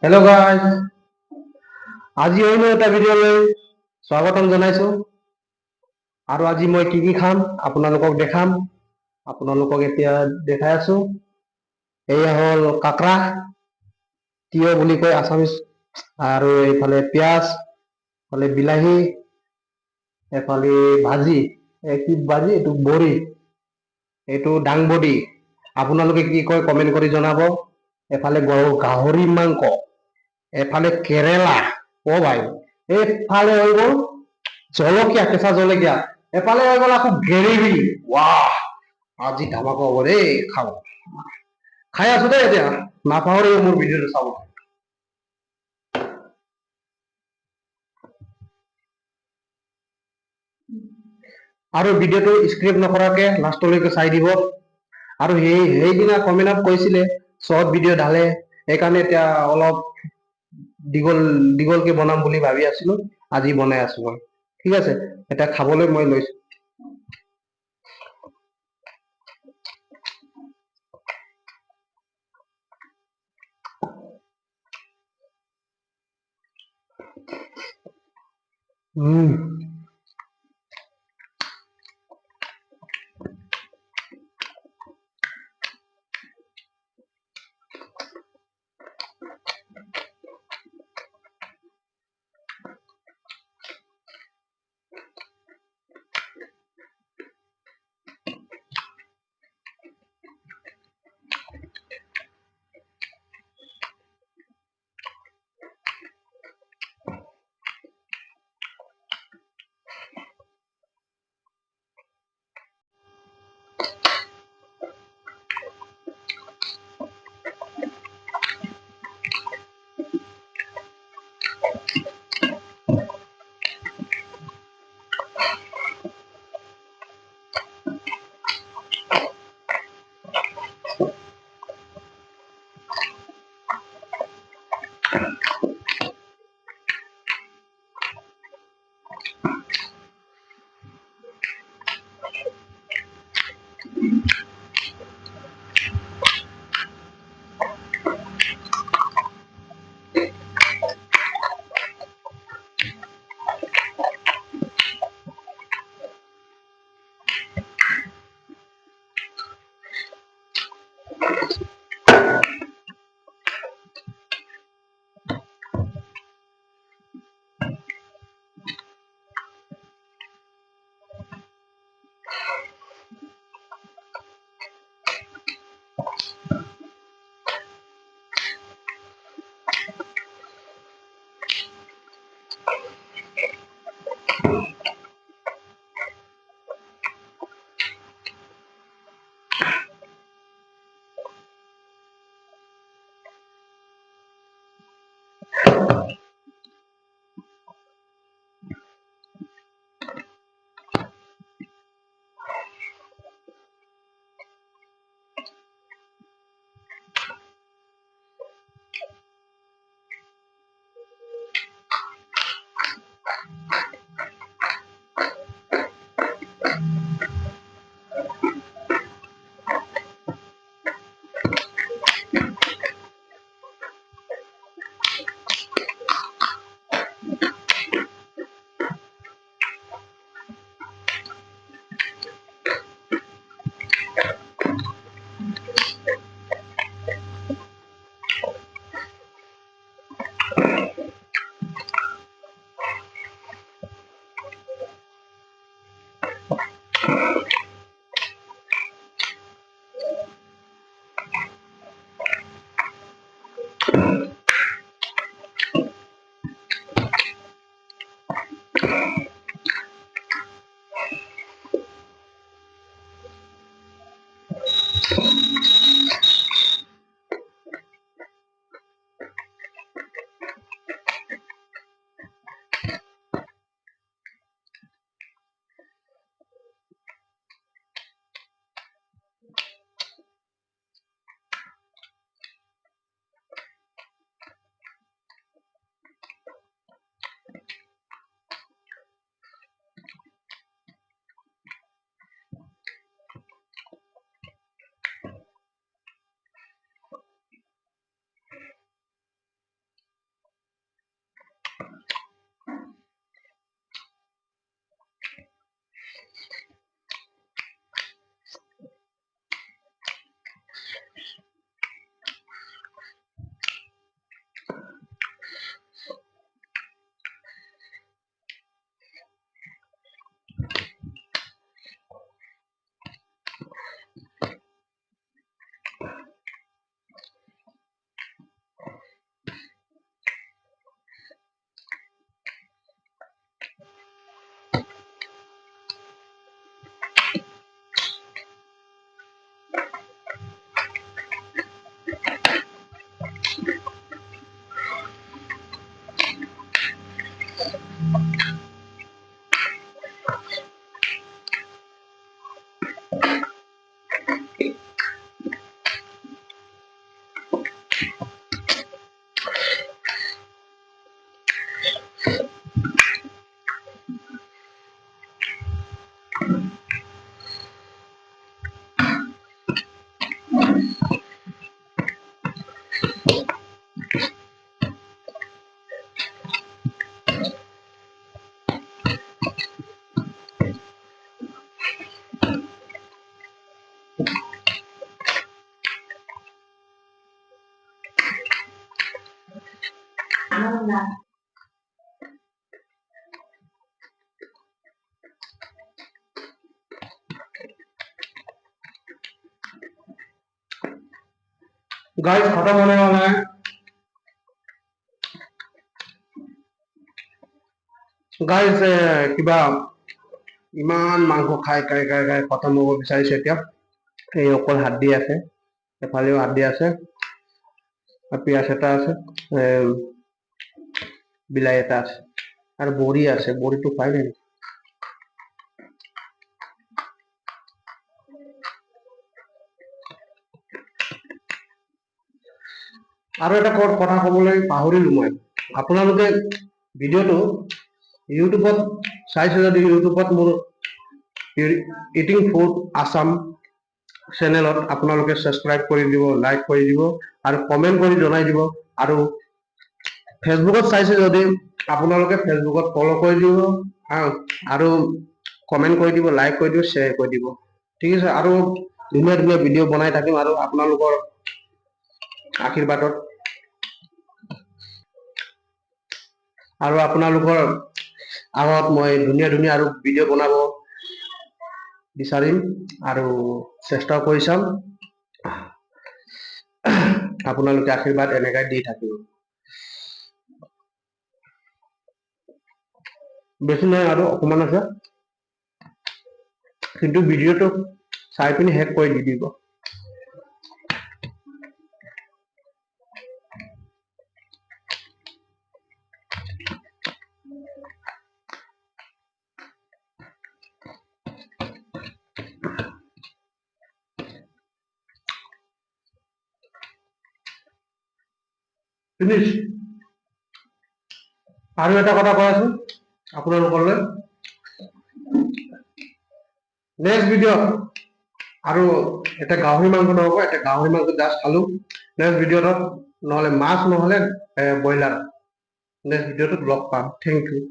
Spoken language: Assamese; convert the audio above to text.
হেল্ল' গাইজ, আজি অন্য এটা ভিডিঅ'লৈ স্বাগতম জনাইছো। আৰু আজি মই কি কি খাম আপোনালোকক দেখাম। আপোনালোকক এতিয়া দেখাই আছো। এয়া হ'ল কাকৰা, তিয়হ বুলি কয় আছামিজ। আৰু এইফালে পিঁয়াজ, এইফালে বিলাহী, এফালে ভাজি, কি ভাজি এইটো বড়ি, এইটো দাংবডি। আপোনালোকে কি কয় কমেন্ট কৰি জনাব। এফালে গাহৰি মাংস, এফালে কেৰেলা, অ ভাই, এইফালে হৈ গ'ল জলকীয়া, কেঁচা জলকীয়া, এফালে হৈ গ'ল আকৌ গ্ৰেভি। ৱাহ, আজি ধামাকা হ'ব দেই, খাব। খাই আছো দেই, এতিয়া নাপাহৰিব মোৰ ভিডিঅ'টো চাব। আৰু ভিডিঅ'টো স্ক্ৰিপ্ট নকৰাকে লাষ্টলৈকে চাই দিব। আৰু সেইদিনা কমেণ্টত কৈছিলে শৰ্ট ভিডিঅ' ঢালে, সেইকাৰণে এতিয়া অলপ দীঘল দীঘলকে বনাম বুলি ভাবি আছিলো, আজি বনাই আছো মই। ঠিক আছে, এতিয়া খাবলৈ মই লৈছো। উম गाइस खत्म होने वाला है। गाइस किबा ইমান মাংস খাই খাই খাই খাই খতম হ'ব বিচাৰিছে এতিয়া। এই অকল হাড্ডি আছে, এফালেও হাড্ডি আছে, পিঁয়াজ এটা আছে, বিলাহী এটা আছে আৰু বড়ি আছে। বড়িটো খাই নেকি? আৰু এটা কথা ক'বলৈ পাহৰিলো মই। আপোনালোকে ভিডিঅ'টো ইউটিউবত চাইছে যদি ইউটিউবত মোৰ ইটিং ফুড আসাম চেনেলত আপোনালোকে ছাবস্ক্ৰাইব কৰি দিব, লাইক কৰি দিব আৰু কমেণ্ট কৰি জনাই দিব। আৰু ফেচবুকত চাইছে যদি আপোনালোকে ফেচবুকত ফলো কৰি দিব আৰু কমেণ্ট কৰি দিব, লাইক কৰি দিব, শ্বেয়াৰ কৰি দিব। ঠিক আছে? আৰু ধুনীয়া ধুনীয়া ভিডিঅ' বনাই থাকিম আৰু আপোনালোকৰ আশীৰ্বাদত আৰু আপোনালোকৰ আগত মই ধুনীয়া ধুনীয়া আৰু ভিডিঅ' বনাব বিচাৰিম আৰু চেষ্টা কৰি চাম। আপোনালোকে আশীৰ্বাদ এনেকৈ দি থাকিব। বেছি নাই আৰু অকমান আছে, কিন্তু ভিডিঅ'টো চাই পিনি শেষ কৰি দি দিব। ফিনিছ। আৰু এটা কথা কৈ আছো আপোনালোকলৈ, নেক্সট ভিডিঅ' আৰু এটা গাহৰি মাংস নহ'ব, এটা গাহৰি মাংস জাষ্ট খালো। নেক্সট ভিডিঅ'ত নহ'লে মাছ নহ'লে ব্ৰইলাৰ নেক্সট ভিডিঅ'টোত লগ পাম। Thank U.